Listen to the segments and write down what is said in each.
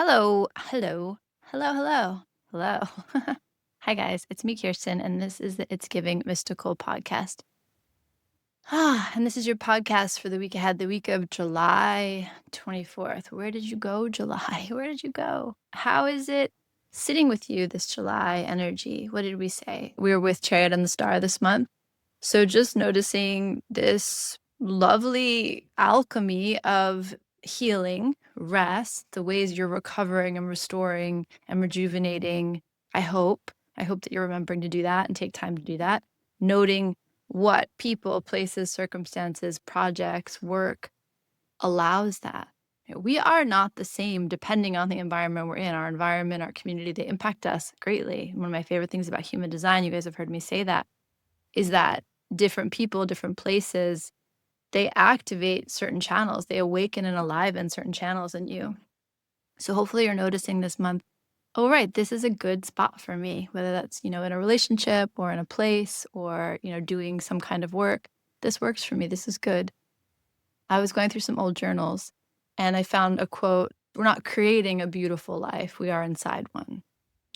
Hello, hello, hello, hello, hello. Hi, guys. It's me, Kirsten, and this is the It's Giving Mystical podcast. And this is your podcast for the week ahead, the week of July 24th. Where did you go, July? Where did you go? How is it sitting with you, this July energy? What did we say? We were with Chariot and The Star this month. So just noticing this lovely alchemy of healing, rest, the ways you're recovering and restoring and rejuvenating. I hope. I hope that you're remembering to do that and take time to do that. Noting what people, places, circumstances, projects, work allows that. We are not the same depending on the environment we're in. Our environment, our community, they impact us greatly. One of my favorite things about human design, you guys have heard me say that, is that different people, different places, they activate certain channels. They awaken and alive in certain channels in you. So hopefully you're noticing this month, oh, right, this is a good spot for me, whether that's, in a relationship or in a place or, doing some kind of work. This works for me. This is good. I was going through some old journals and I found a quote, we're not creating a beautiful life. We are inside one.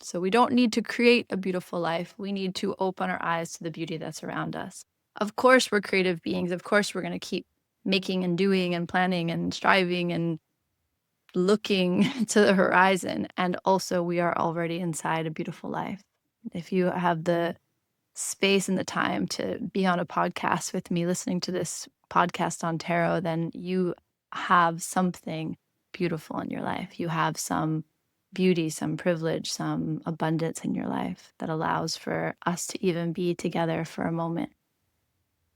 So we don't need to create a beautiful life. We need to open our eyes to the beauty that's around us. Of course, we're creative beings. Of course, we're going to keep making and doing and planning and striving and looking to the horizon. And also, we are already inside a beautiful life. If you have the space and the time to be on a podcast with me, listening to this podcast on tarot, then you have something beautiful in your life. You have some beauty, some privilege, some abundance in your life that allows for us to even be together for a moment.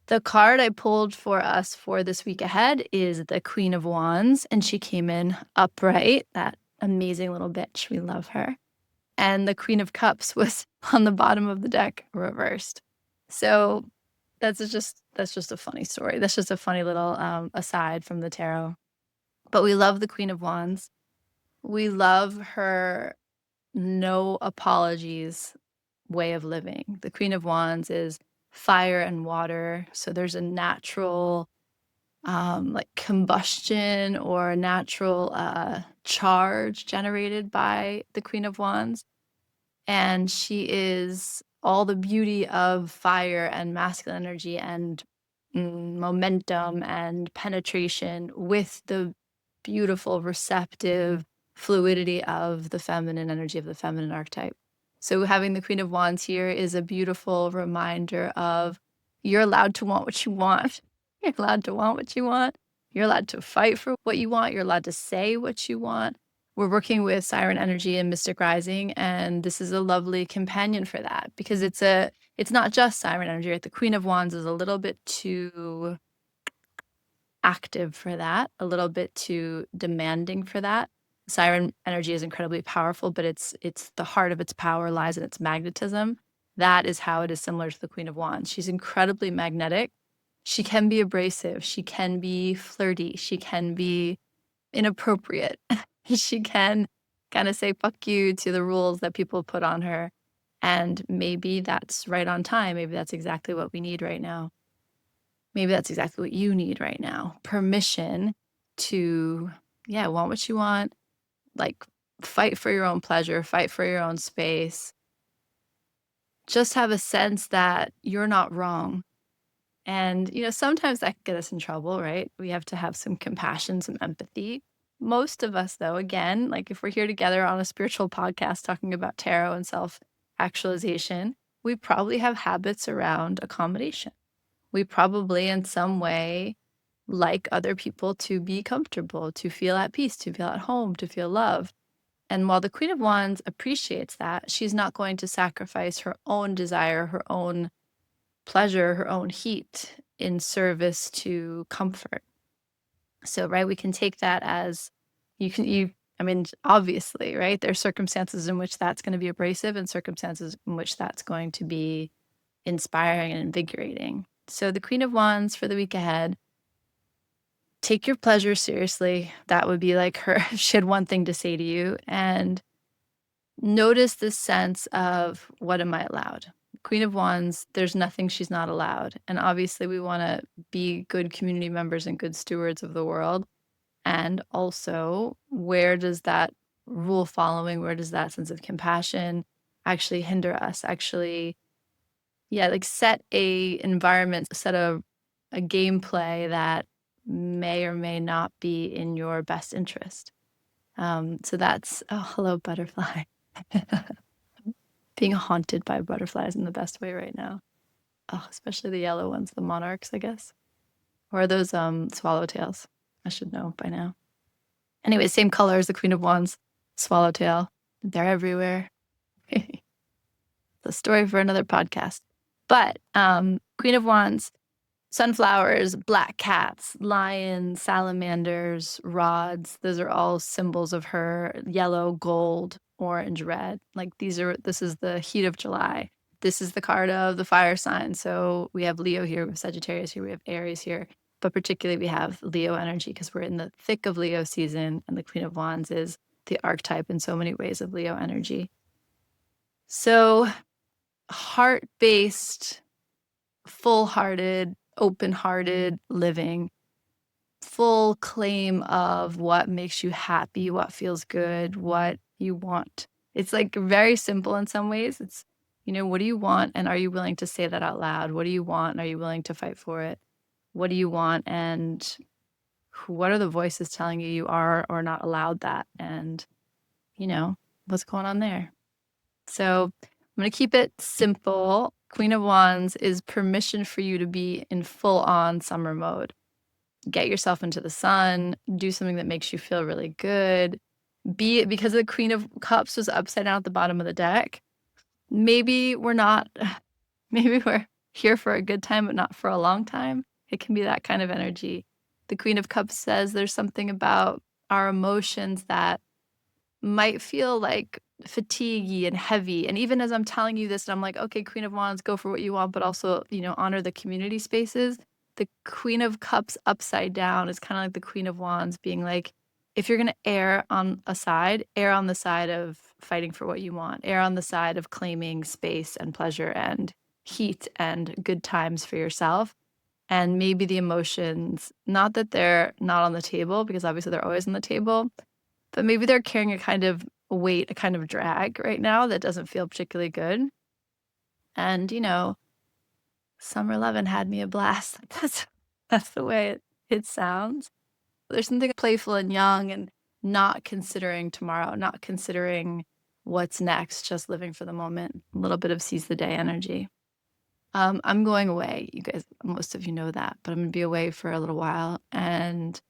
The card I pulled for us for this week ahead is the Queen of Wands, and she came in upright, that amazing little bitch. We love her. And the Queen of Cups was on the bottom of the deck reversed. So that's just a funny story. That's just a funny little aside from the tarot. But we love the Queen of Wands. We love her no apologies way of living. The Queen of Wands is fire and water. So there's a natural like combustion or a natural charge generated by the Queen of Wands. And she is all the beauty of fire and masculine energy and momentum and penetration with the beautiful, receptive fluidity of the feminine energy, of the feminine archetype. So having the Queen of Wands here is a beautiful reminder of you're allowed to want what you want. You're allowed to want what you want. You're allowed to fight for what you want. You're allowed to say what you want. We're working with Siren energy and Mystic Rising, and this is a lovely companion for that because it's not just Siren energy, right? The Queen of Wands is a little bit too active for that, a little bit too demanding for that. Siren energy is incredibly powerful, but it's the heart of its power lies in its magnetism. That is how it is similar to the Queen of Wands. She's incredibly magnetic. She can be abrasive. She can be flirty. She can be inappropriate. She can kind of say fuck you to the rules that people put on her. And maybe that's right on time. Maybe that's exactly what we need right now. Maybe that's exactly what you need right now. Permission to, want what you want. Like, fight for your own pleasure, fight for your own space. Just have a sense that you're not wrong. And, sometimes that can get us in trouble, right? We have to have some compassion, some empathy. Most of us, though, again, like if we're here together on a spiritual podcast talking about tarot and self-actualization, we probably have habits around accommodation. We probably in some way like other people to be comfortable, to feel at peace, to feel at home, to feel loved. And while the Queen of Wands appreciates that, she's not going to sacrifice her own desire, her own pleasure, her own heat in service to comfort. So, right, we can take that as obviously, right, there's circumstances in which that's going to be abrasive and circumstances in which that's going to be inspiring and invigorating. So the Queen of Wands for the week ahead, take your pleasure seriously. That would be like her, she had one thing to say to you, and notice this sense of what am I allowed? Queen of Wands, there's nothing she's not allowed. And obviously we want to be good community members and good stewards of the world. And also, where does that rule following? Where does that sense of compassion actually hinder us? Actually, yeah, like set a environment, set a gameplay that may or may not be in your best interest. So that's oh, hello, butterfly. Being haunted by butterflies in the best way right now. Oh, especially the yellow ones, the monarchs, I guess. Or are those swallowtails? I should know by now. Anyway, same color as the Queen of Wands, swallowtail. They're everywhere. The story for another podcast. But Queen of Wands, sunflowers, black cats, lions, salamanders, rods, those are all symbols of her. Yellow, gold, orange, red. Like this is the heat of July. This is the card of the fire sign. So we have Leo here, we have Sagittarius here, we have Aries here. But particularly we have Leo energy because we're in the thick of Leo season, and the Queen of Wands is the archetype in so many ways of Leo energy. So heart-based, full-hearted, open-hearted living, full claim of what makes you happy, what feels good, what you want. It's like very simple in some ways. It's, what do you want? And are you willing to say that out loud? What do you want? And are you willing to fight for it? What do you want? And what are the voices telling you you are or not allowed that? And, what's going on there? So I'm going to keep it simple. Queen of Wands is permission for you to be in full-on summer mode. Get yourself into the sun, do something that makes you feel really good. Because the Queen of Cups was upside down at the bottom of the deck, maybe we're here for a good time, but not for a long time. It can be that kind of energy. The Queen of Cups says there's something about our emotions that might feel like fatiguey and heavy. And even as I'm telling you this, and I'm like, okay, Queen of Wands, go for what you want, but also, honor the community spaces. The Queen of Cups upside down is kind of like the Queen of Wands being like, if you're going to err on a side, err on the side of fighting for what you want, err on the side of claiming space and pleasure and heat and good times for yourself. And maybe the emotions, not that they're not on the table, because obviously they're always on the table, but maybe they're carrying a kind of weight, a kind of drag right now that doesn't feel particularly good. And, Summer 11 had me a blast. That's the way it sounds. There's something playful and young and not considering tomorrow, not considering what's next, just living for the moment. A little bit of seize the day energy. I'm going away. You guys, most of you know that, but I'm going to be away for a little while. And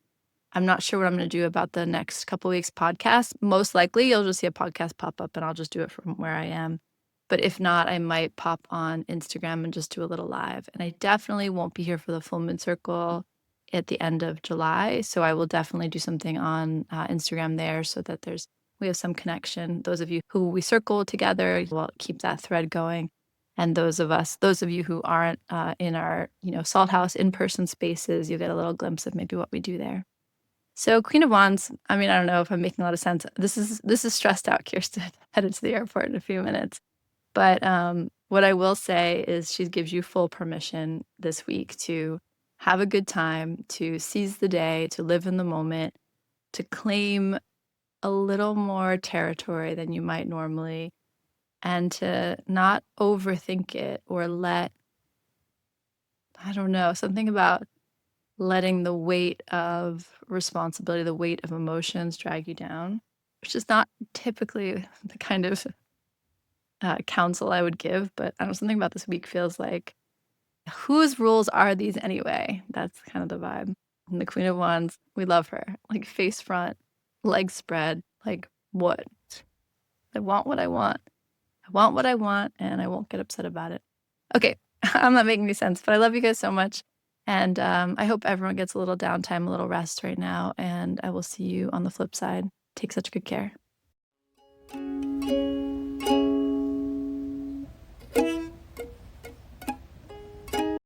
I'm not sure what I'm going to do about the next couple weeks podcast. Most likely you'll just see a podcast pop up and I'll just do it from where I am. But if not, I might pop on Instagram and just do a little live. And I definitely won't be here for the full moon circle at the end of July. So I will definitely do something on Instagram there so that we have some connection. Those of you who we circle together, will keep that thread going. And those of you who aren't in our, Salt House in-person spaces, you'll get a little glimpse of maybe what we do there. So Queen of Wands, I mean, I don't know if I'm making a lot of sense. This is stressed out Kirsten, headed to the airport in a few minutes. But what I will say is she gives you full permission this week to have a good time, to seize the day, to live in the moment, to claim a little more territory than you might normally, and to not overthink it or something about letting the weight of responsibility, the weight of emotions drag you down, which is not typically the kind of counsel I would give, but I don't know, something about this week feels like, whose rules are these anyway? That's kind of the vibe. And the Queen of Wands, we love her. Like face front, legs spread, like what? I want what I want. I want what I want, and I won't get upset about it. Okay, I'm not making any sense, but I love you guys so much. And I hope everyone gets a little downtime, a little rest right now, and I will see you on the flip side. Take such good care.